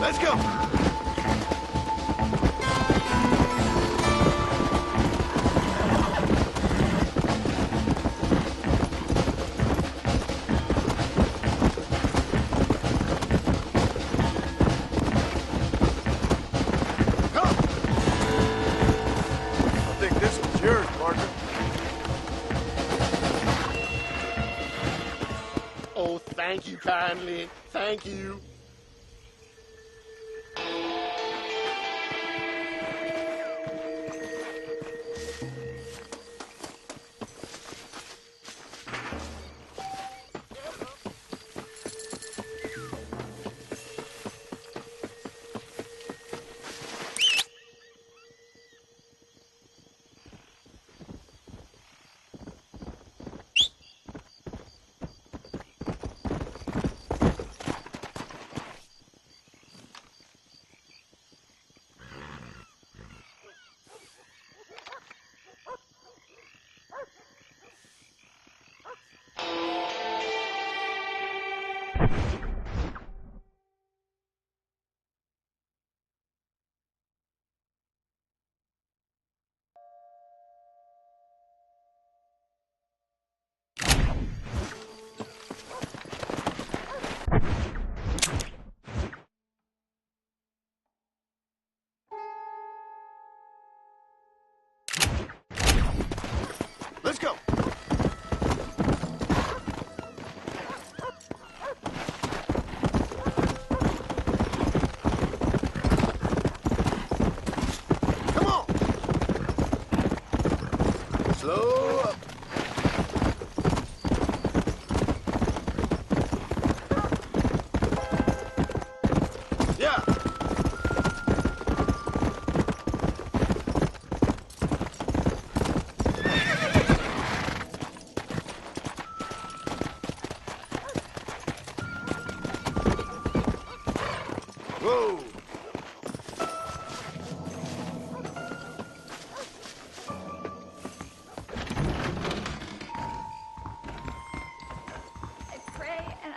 Let's go. Thank you kindly. Thank you. Let's go. Come on. Slow up. Yeah. Whoa!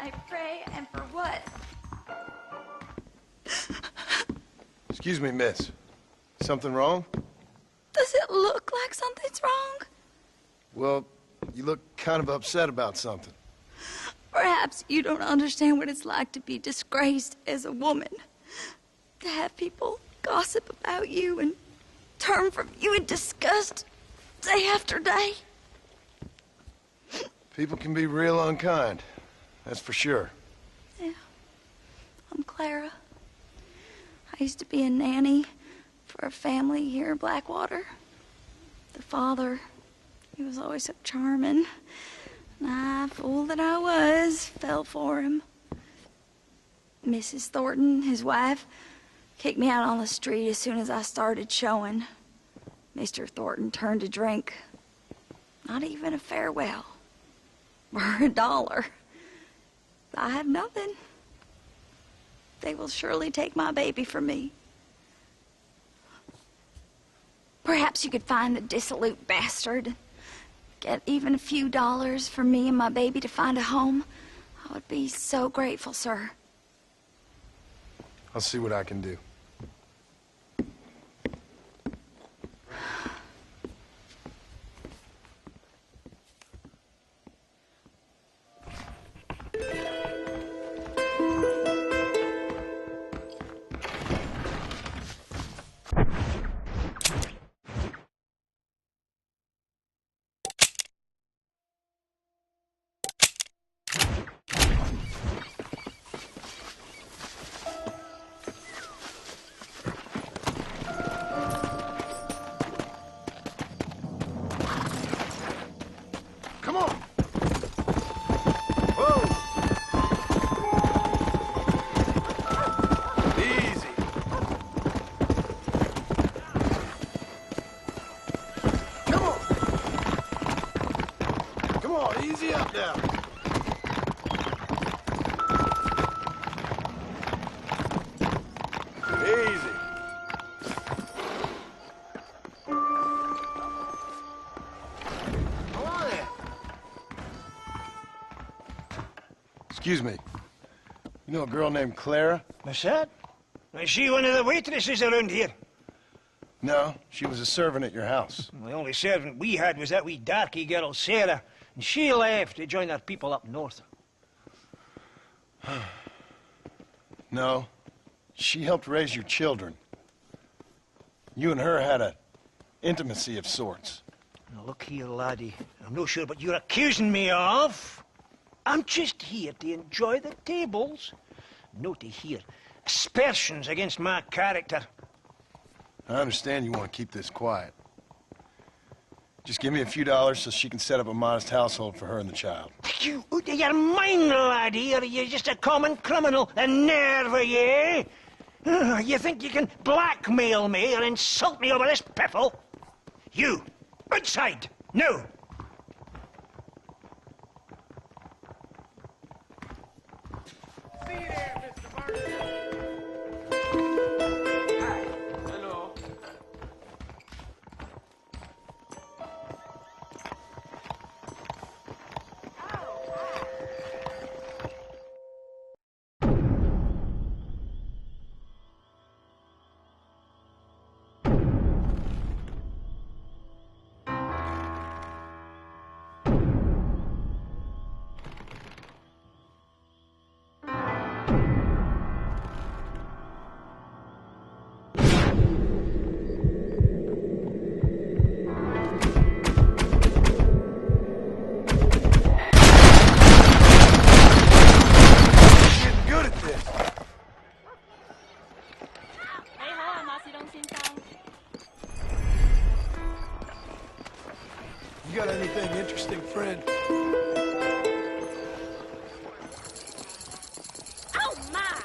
I pray, and for what? Excuse me, miss. Something wrong? Does it look like something's wrong? Well, you look kind of upset about something. Perhaps you don't understand what it's like to be disgraced as a woman. To have people gossip about you and turn from you in disgust day after day. People can be real unkind, that's for sure. Yeah. I'm Clara. I used to be a nanny for a family here in Blackwater. The father, he was always so charming. And I, fool that I was, fell for him. Mrs. Thornton, his wife, kicked me out on the street as soon as I started showing. Mr. Thornton turned to drink. Not even a farewell. For $1. I have nothing. They will surely take my baby from me. Perhaps you could find the dissolute bastard. Get even a few dollars for me and my baby to find a home. I would be so grateful, sir. I'll see what I can do. Come on! Whoa! Easy. Come on! Come on, easy up now. Easy. Come on then. Excuse me. You know a girl named Clara? Michette? Is she one of the waitresses around here? No, she was a servant at your house. The only servant we had was that wee darky girl, Sarah. And she left to join our people up north. No, she helped raise your children. You and her had an intimacy of sorts. Now look here, laddie. I'm not sure what you're accusing me of. I'm just here to enjoy the tables, not to hear aspersions against my character. I understand you want to keep this quiet. Just give me a few dollars so she can set up a modest household for her and the child. You out of your mind, laddie, or are you just a common criminal? A nerve, are you? You think you can blackmail me or insult me over this piffle? You, outside, no! See you there, Mr. Martin. Hello. Getting good at this. 你好啊，馬士東先生。You got anything interesting, friend? Oh my!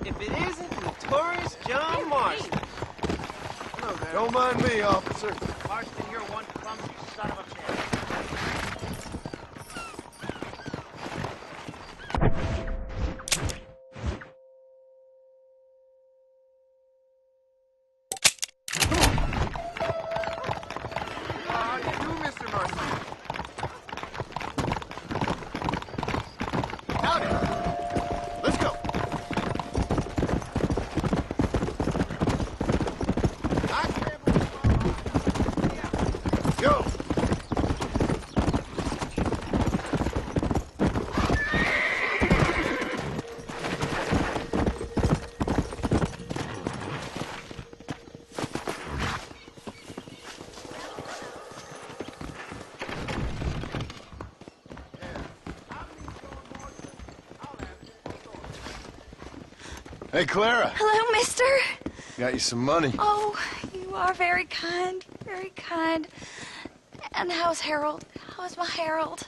If it isn't notorious John Marston. Hello there. Don't mind me, officer. Marston, you're one clumsy son of a bitch. How do you do, Mr. Marston? Howdy. Let's go. Go. Hey, Clara. Hello, mister. Got you some money. Oh, you are very kind, very kind. And how's Harold? How's my Harold?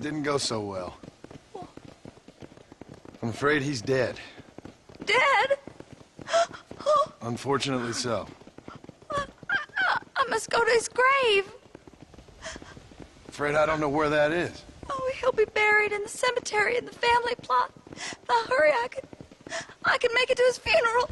Didn't go so well. I'm afraid he's dead. Dead? Oh, Unfortunately so. I must go to his grave. Afraid I don't know where that is. Oh, he'll be buried in the cemetery in the family plot. Now hurry, I can make it to his funeral.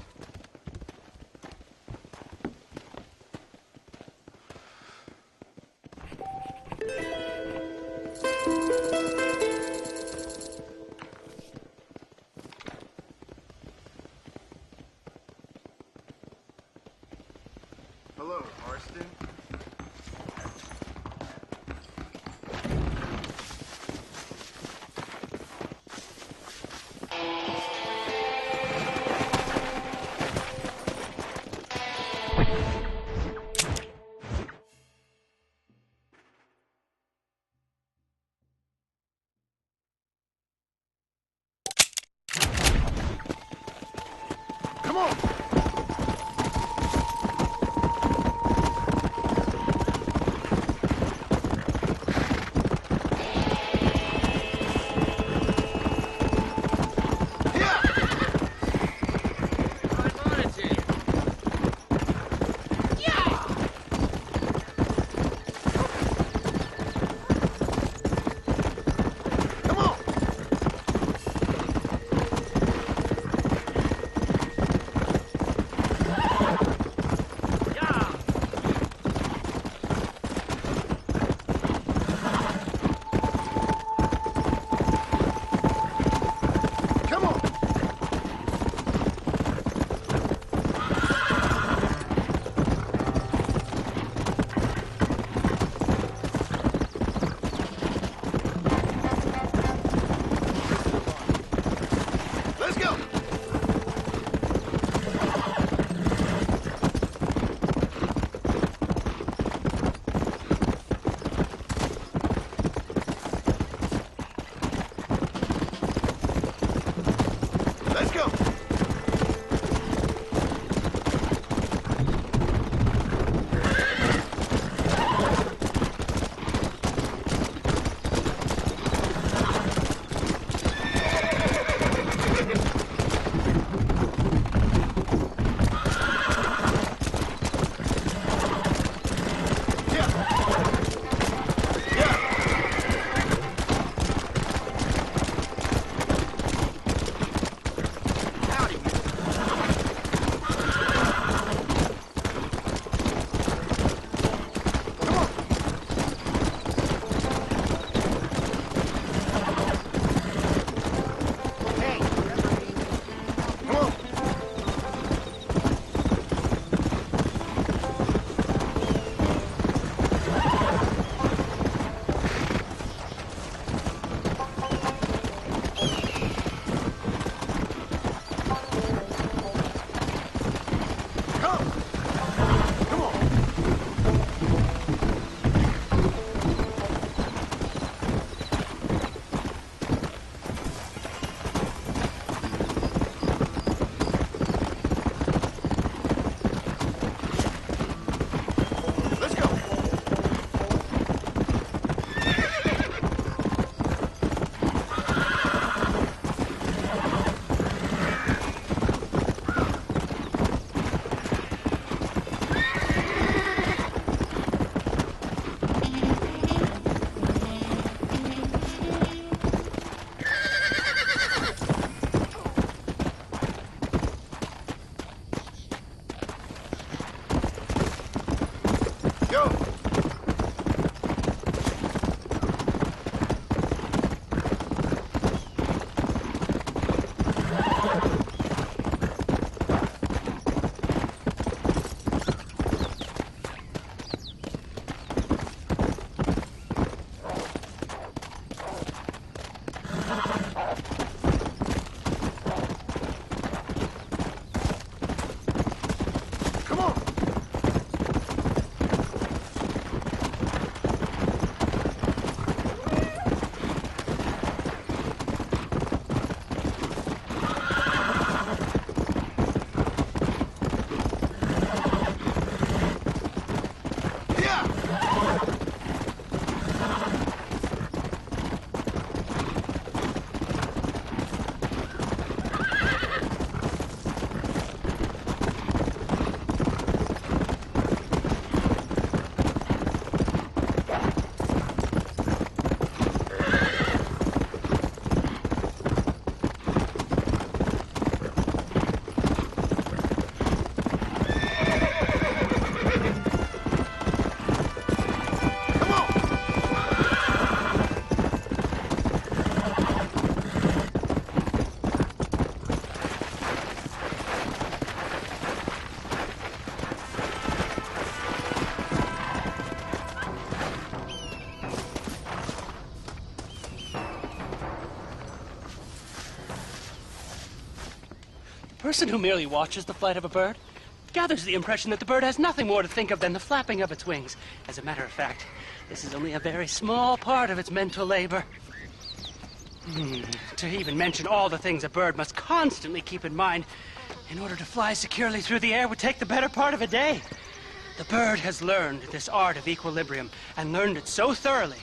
Hello, Marston. Come on. person who merely watches the flight of a bird gathers the impression that the bird has nothing more to think of than the flapping of its wings. As a matter of fact, this is only a very small part of its mental labor. To even mention all the things a bird must constantly keep in mind in order to fly securely through the air would take the better part of a day. The bird has learned this art of equilibrium, and learned it so thoroughly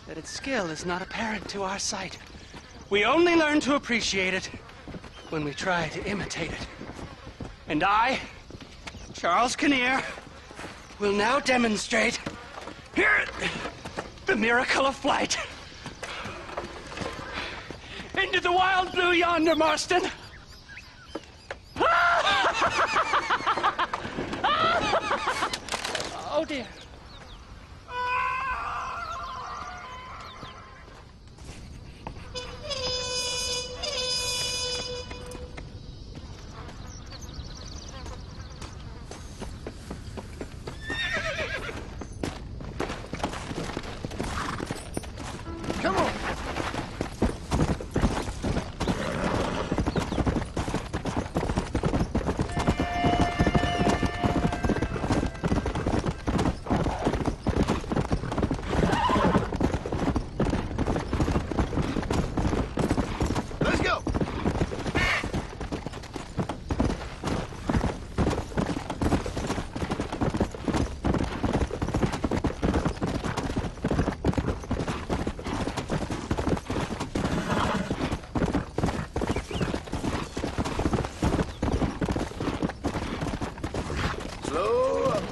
that its skill is not apparent to our sight. We only learn to appreciate it when we try to imitate it. And I, Charles Kinnear, will now demonstrate here the miracle of flight. Into the wild blue yonder, Marston. Oh, dear. Come on. Let's go. Slow up.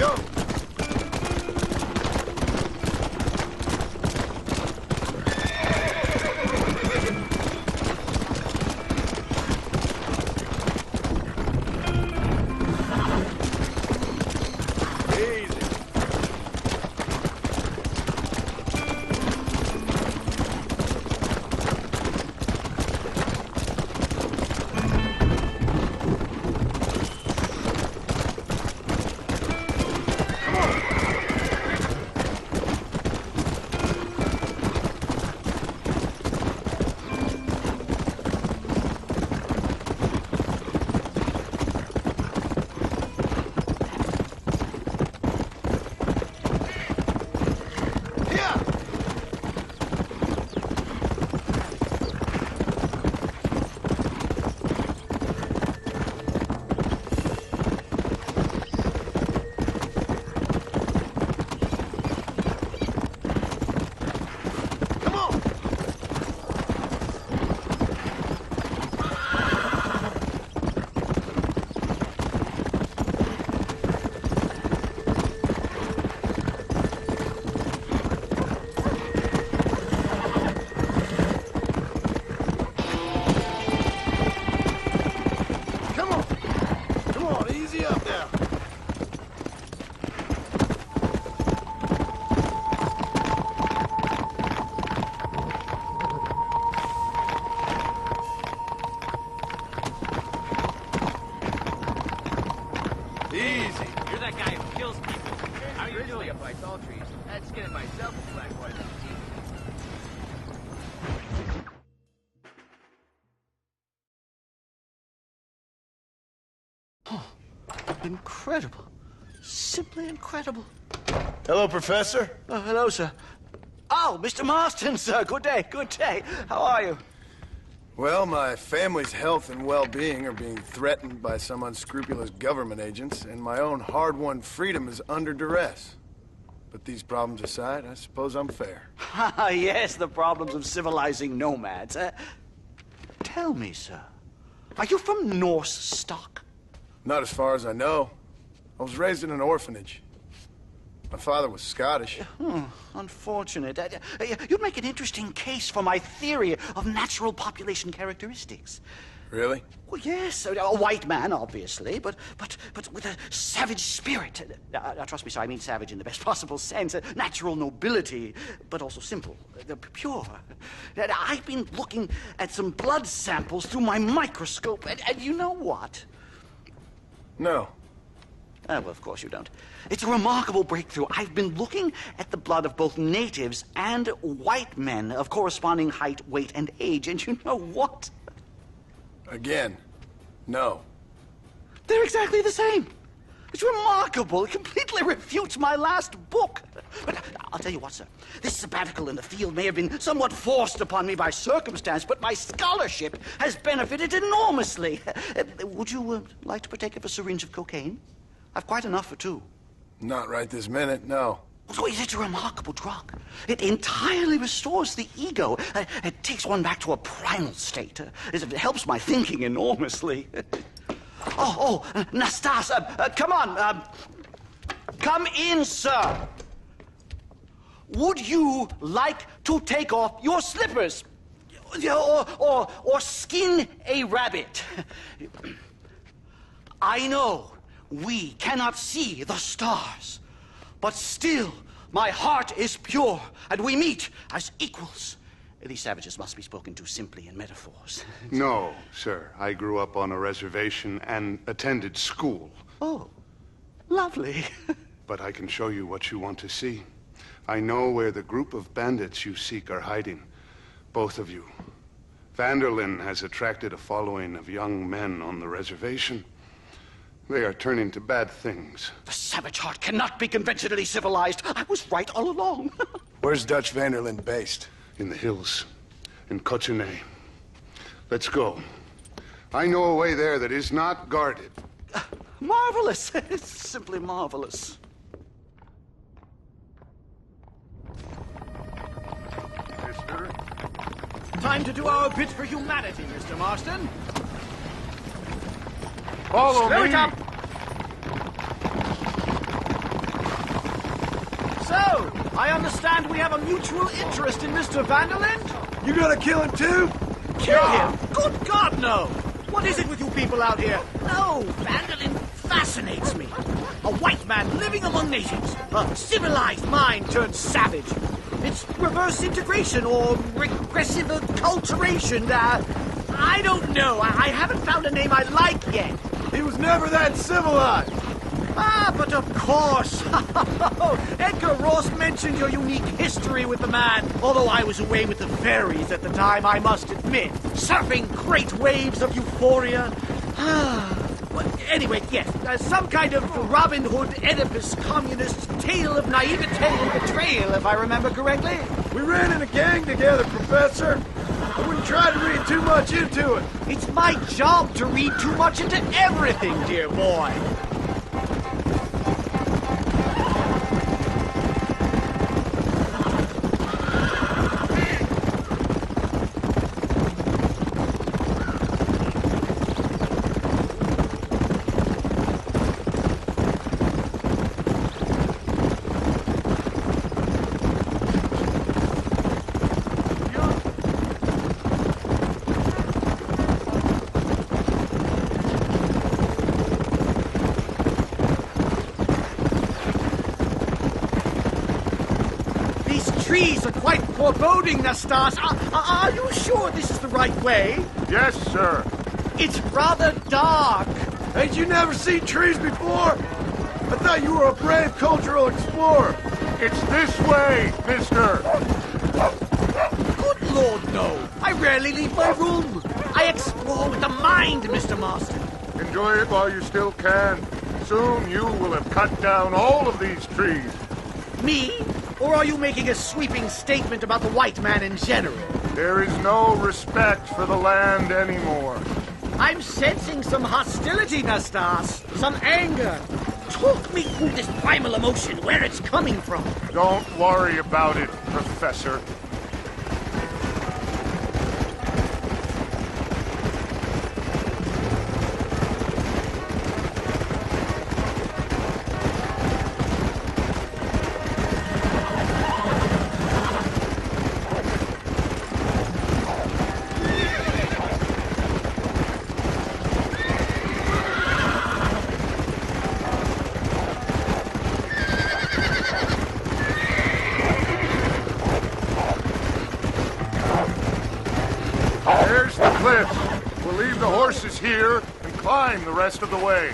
Go! Incredible. Simply incredible. Hello, Professor. Hello, sir. Oh, Mr. Marston, sir. Good day, good day. How are you? Well, my family's health and well-being are being threatened by some unscrupulous government agents, and my own hard-won freedom is under duress. But these problems aside, I suppose I'm fair. Yes, the problems of civilizing nomads. Tell me, sir, are you from Norse stock? Not as far as I know. I was raised in an orphanage. My father was Scottish. Unfortunate. You'd make an interesting case for my theory of natural population characteristics. Really? Well, yes, a white man, obviously, but with a savage spirit. Trust me, sir, I mean savage in the best possible sense. Natural nobility, but also simple, pure. I've been looking at some blood samples through my microscope, and you know what? No. Well, of course you don't. It's a remarkable breakthrough. I've been looking at the blood of both natives and white men of corresponding height, weight, and age, and you know what? Again, no. They're exactly the same. It's remarkable. It completely refutes my last book. But I'll tell you what, sir. This sabbatical in the field may have been somewhat forced upon me by circumstance, but my scholarship has benefited enormously. Would you like to partake of a syringe of cocaine? I've quite enough for two. Not right this minute, no. So it's a remarkable drug. It entirely restores the ego. It takes one back to a primal state. It helps my thinking enormously. Nastas, come on. Come in, sir. Would you like to take off your slippers? Or skin a rabbit? I know we cannot see the stars, but still my heart is pure, and we meet as equals. These savages must be spoken to simply in metaphors. No, sir. I grew up on a reservation and attended school. Oh, lovely. But I can show you what you want to see. I know where the group of bandits you seek are hiding. Both of you. Vanderlyn has attracted a following of young men on the reservation. They are turning to bad things. The savage heart cannot be conventionally civilized. I was right all along. Where's Dutch Vanderlyn based? In the hills, in Cochene. Let's go. I know a way there that is not guarded. Marvelous. It's simply marvelous. Mister? Time to do our bit for humanity, Mr. Marston. Follow me! Slow it up! So, I understand we have a mutual interest in Mr. Vanderland? You gonna kill him too? Kill him? Good God, no! What is it with you people out here? No, Vanderland fascinates me. A white man living among natives. A civilized mind turned savage. It's reverse integration or regressive acculturation. I don't know. I haven't found a name I like yet. He was never that civilized. Ah, but of course. Edgar Ross mentioned your unique history with the man. Although I was away with the fairies at the time, I must admit. Surfing great waves of euphoria. Well, anyway, yes. Some kind of Robin Hood, Oedipus, communist tale of naivete and betrayal, if I remember correctly. We ran in a gang together, Professor. I wouldn't try to read too much into it. It's my job to read too much into everything, dear boy. Trees are quite foreboding, Nastas. Are you sure this is the right way? Yes, sir. It's rather dark. Ain't you never seen trees before? I thought you were a brave cultural explorer. It's this way, mister. Good Lord, no. I rarely leave my room. I explore with the mind, Mr. Marston. Enjoy it while you still can. Soon you will have cut down all of these trees. Me? Or are you making a sweeping statement about the white man in general? There is no respect for the land anymore. I'm sensing some hostility, Nastas. Some anger. Talk me through this primal emotion, where it's coming from. Don't worry about it, Professor. There's the cliff. We'll leave the horses here and climb the rest of the way.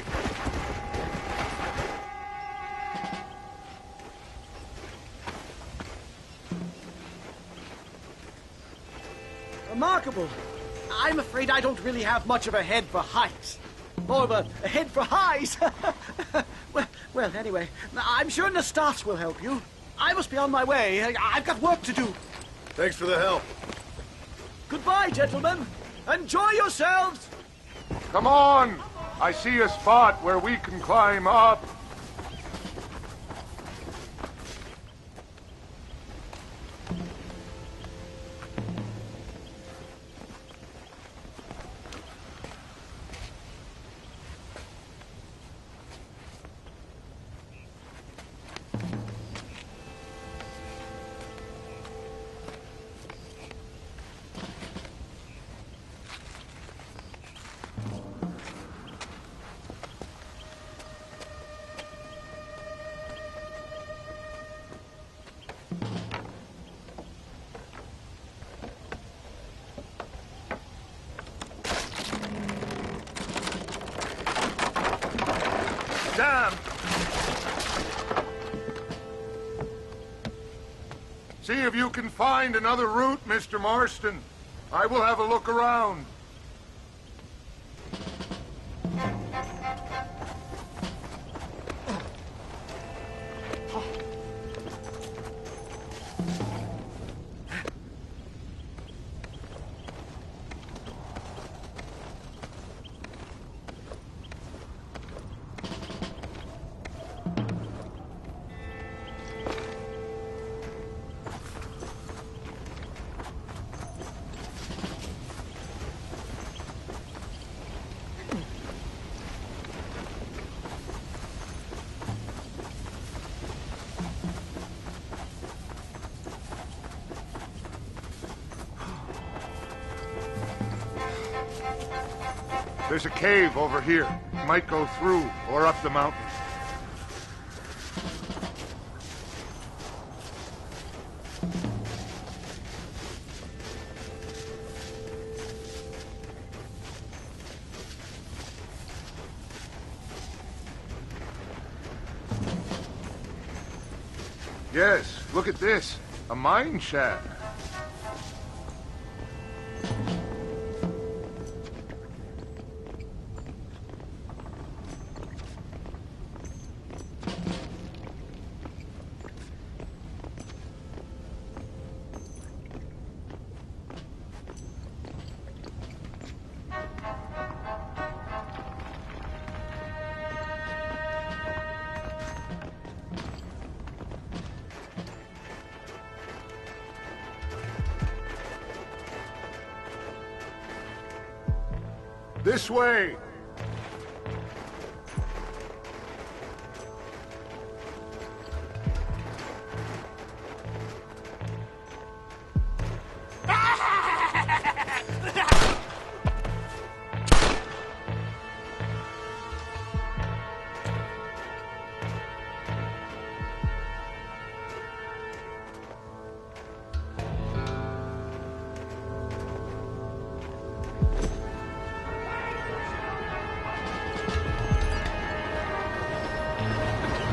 Remarkable. I'm afraid I don't really have much of a head for heights. More of a head for highs. well, anyway, I'm sure Nastas will help you. I must be on my way. I've got work to do. Thanks for the help. Goodbye, gentlemen. Enjoy yourselves. Come on! I see a spot where we can climb up. Damn! See if you can find another route, Mr. Marston. I will have a look around. There's a cave over here. Might go through or up the mountain. Yes, look at this. A mine shaft. This way!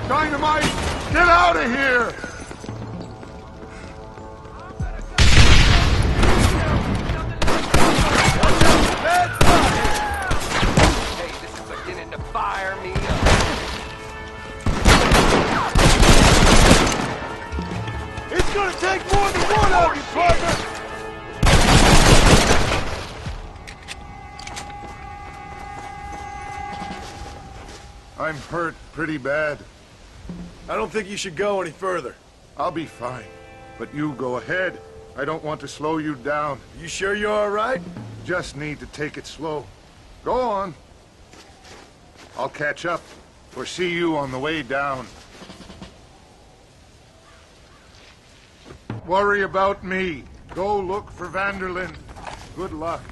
Dynamite! Get out of here! Hey, this is beginning to fire me up. It's gonna take more than one of you, partner! I'm hurt pretty bad. I don't think you should go any further. I'll be fine. But you go ahead. I don't want to slow you down. You sure you're all right? Just need to take it slow. Go on. I'll catch up or see you on the way down. Worry about me. Go look for Vanderlyn. Good luck.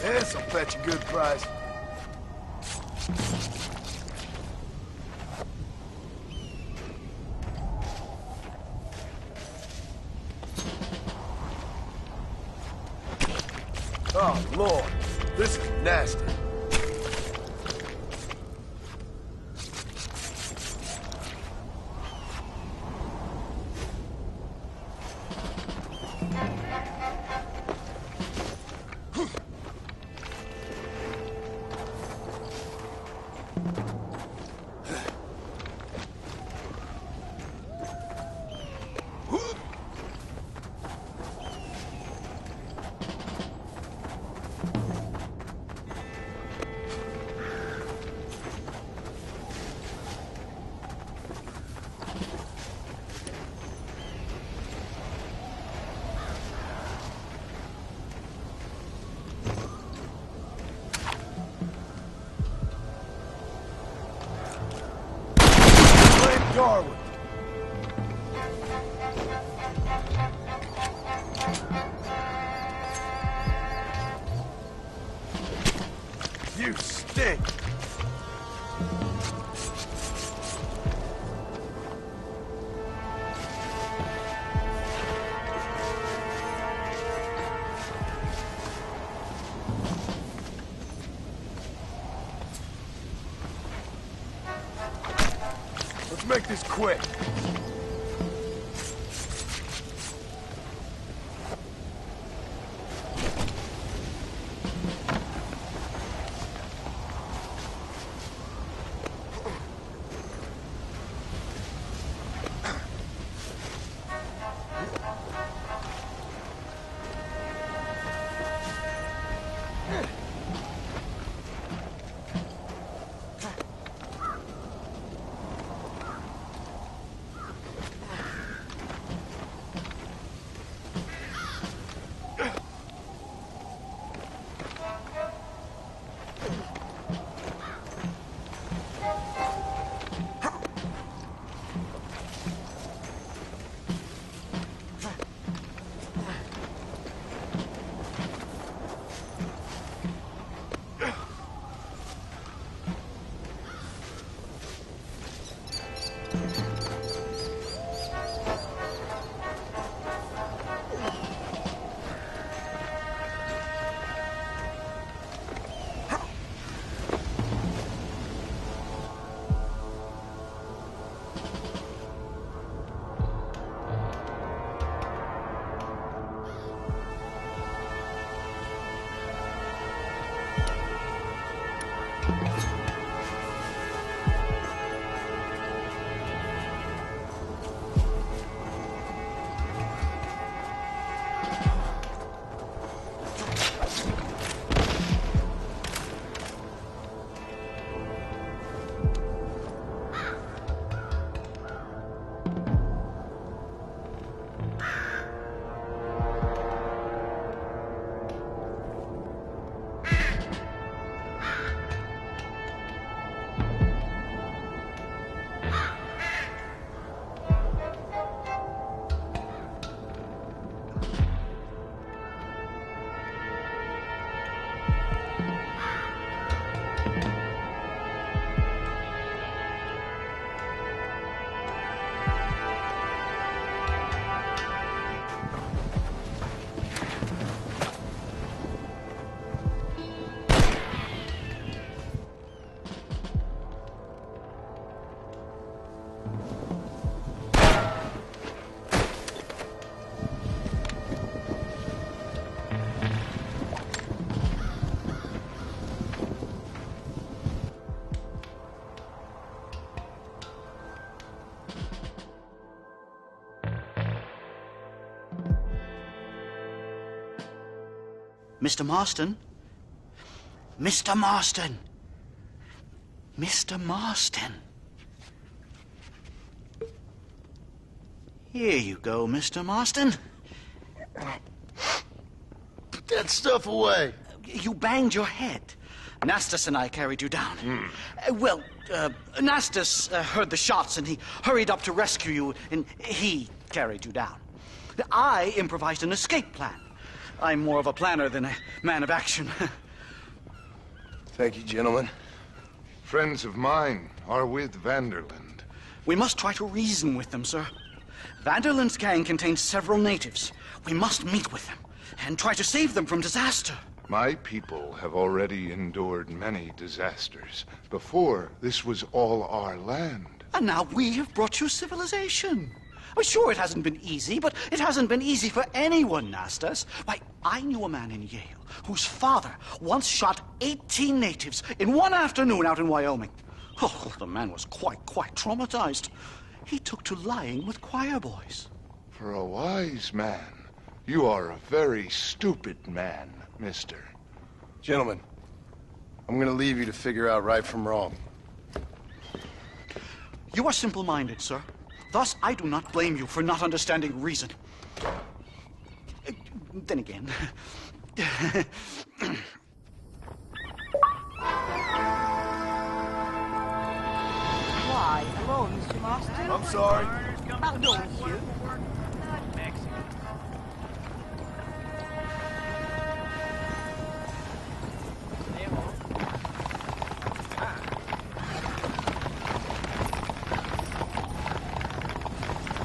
This'll fetch a good price. Oh, Lord. This is nasty. Darwin. You stink. Let's make this quick. Mr. Marston? Mr. Marston! Mr. Marston! Here you go, Mr. Marston. Put that stuff away. You banged your head. Nastas and I carried you down. Nastas heard the shots and he hurried up to rescue you, and he carried you down. I improvised an escape plan. I'm more of a planner than a man of action. Thank you, gentlemen. Friends of mine are with Vanderland. We must try to reason with them, sir. Vanderland's gang contains several natives. We must meet with them and try to save them from disaster. My people have already endured many disasters. Before, this was all our land. And now we have brought you civilization. Well, sure, it hasn't been easy, but it hasn't been easy for anyone, Nastas. Why, I knew a man in Yale whose father once shot 18 natives in one afternoon out in Wyoming. Oh, the man was quite traumatized. He took to lying with choir boys. For a wise man, you are a very stupid man, mister. Gentlemen, I'm gonna leave you to figure out right from wrong. You are simple-minded, sir. Thus, I do not blame you for not understanding reason. Then again... Why, hello, Mr. Marston. I'm sorry. Oh, no, you.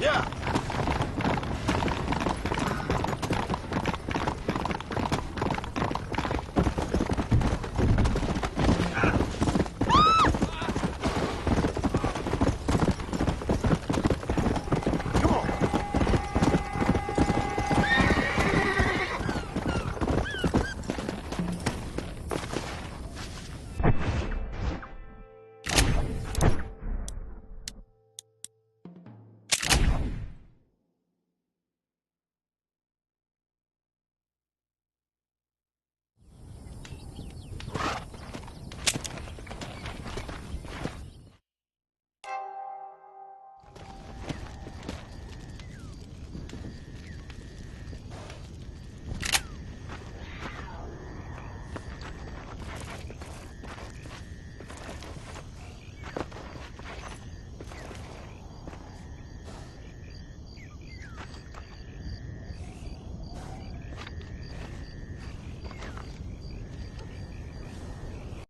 Yeah.